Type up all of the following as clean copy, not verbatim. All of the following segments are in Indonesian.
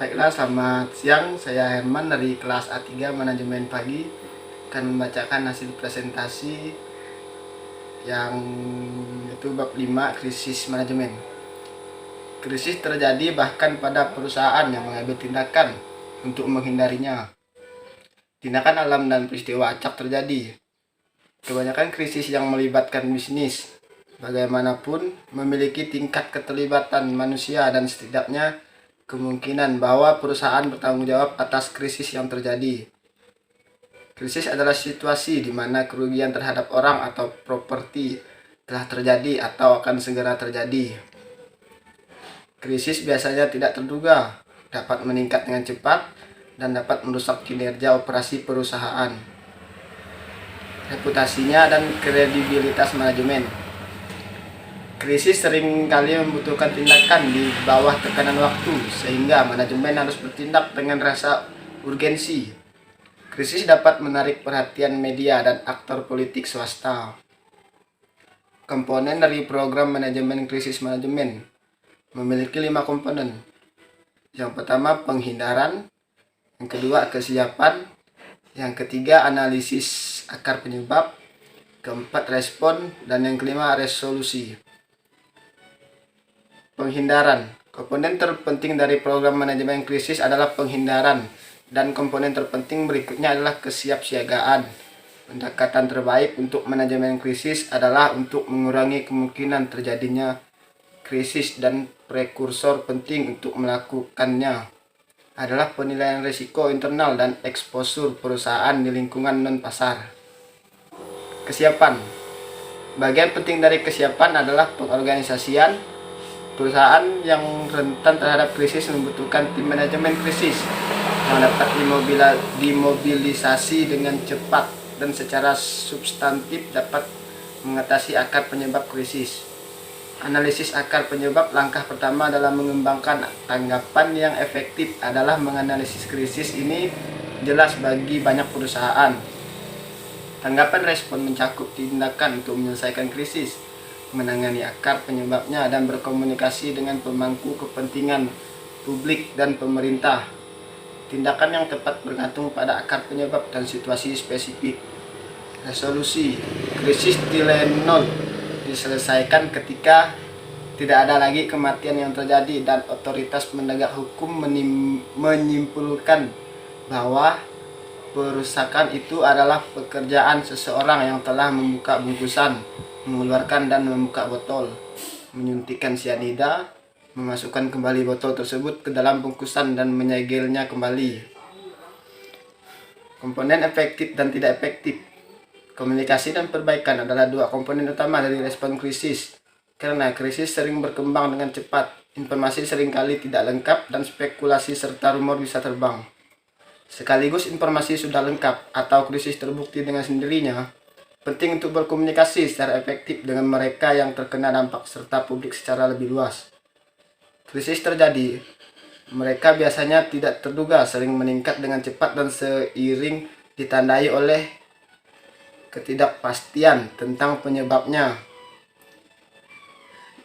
Baiklah, selamat siang. Saya Herman dari kelas A3 Manajemen Pagi akan membacakan hasil presentasi yang itu bab 5 krisis manajemen. Krisis terjadi bahkan pada perusahaan yang mengambil tindakan untuk menghindarinya. Tindakan alam dan peristiwa acak terjadi. Kebanyakan krisis yang melibatkan bisnis, bagaimanapun, memiliki tingkat keterlibatan manusia dan setidaknya kemungkinan bahwa perusahaan bertanggung jawab atas krisis yang terjadi. Krisis adalah situasi di mana kerugian terhadap orang atau properti telah terjadi atau akan segera terjadi. Krisis biasanya tidak terduga, dapat meningkat dengan cepat, dan dapat merusak kinerja operasi perusahaan, reputasinya, dan kredibilitas manajemen. Krisis seringkali membutuhkan tindakan di bawah tekanan waktu, sehingga manajemen harus bertindak dengan rasa urgensi. Krisis dapat menarik perhatian media dan aktor politik swasta. Komponen dari program manajemen krisis manajemen memiliki 5 komponen. Yang pertama, penghindaran. Yang kedua, kesiapan. Yang ketiga, analisis akar penyebab. Keempat, respon. Dan yang kelima, resolusi. Penghindaran. Komponen terpenting dari program manajemen krisis adalah penghindaran, dan komponen terpenting berikutnya adalah kesiapsiagaan. Pendekatan terbaik untuk manajemen krisis adalah untuk mengurangi kemungkinan terjadinya krisis, dan prekursor penting untuk melakukannya adalah penilaian risiko internal dan eksposur perusahaan di lingkungan non-pasar. Kesiapan. Bagian penting dari kesiapan adalah pengorganisasian. Perusahaan yang rentan terhadap krisis membutuhkan tim manajemen krisis yang dapat dimobilisasi dengan cepat dan secara substantif dapat mengatasi akar penyebab krisis. Analisis akar penyebab. Langkah pertama dalam mengembangkan tanggapan yang efektif adalah menganalisis krisis ini jelas bagi banyak perusahaan. Tanggapan respon mencakup tindakan untuk menyelesaikan krisis, menangani akar penyebabnya, dan berkomunikasi dengan pemangku kepentingan publik dan pemerintah. Tindakan yang tepat bergantung pada akar penyebab dan situasi spesifik. Resolusi. Krisis Tylenol diselesaikan ketika tidak ada lagi kematian yang terjadi dan otoritas penegak hukum menyimpulkan bahwa perusakan itu adalah pekerjaan seseorang yang telah membuka bungkusan, mengeluarkan dan membuka botol, menyuntikkan sianida, memasukkan kembali botol tersebut ke dalam bungkusan dan menyegelnya kembali. Komponen efektif dan tidak efektif. Komunikasi dan perbaikan adalah 2 komponen utama dari respon krisis. Karena krisis sering berkembang dengan cepat, informasi seringkali tidak lengkap, dan spekulasi serta rumor bisa terbang. Sekaligus informasi sudah lengkap atau krisis terbukti dengan sendirinya, penting untuk berkomunikasi secara efektif dengan mereka yang terkena dampak serta publik secara lebih luas. Krisis terjadi, mereka biasanya tidak terduga, sering meningkat dengan cepat dan seiring ditandai oleh ketidakpastian tentang penyebabnya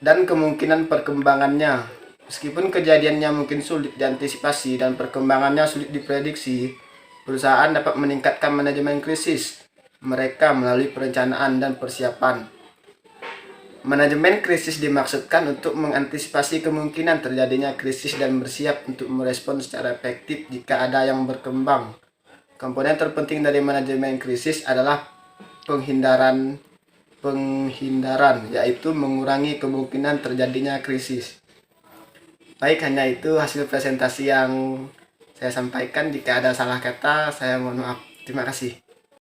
dan kemungkinan perkembangannya. Meskipun kejadiannya mungkin sulit diantisipasi dan perkembangannya sulit diprediksi, perusahaan dapat meningkatkan manajemen krisis mereka melalui perencanaan dan persiapan. Manajemen krisis dimaksudkan untuk mengantisipasi kemungkinan terjadinya krisis dan bersiap untuk merespon secara efektif jika ada yang berkembang. Komponen terpenting dari manajemen krisis adalah penghindaran, yaitu mengurangi kemungkinan terjadinya krisis. Baik, hanya itu hasil presentasi yang saya sampaikan. Jika ada salah kata, saya mohon maaf. Terima kasih.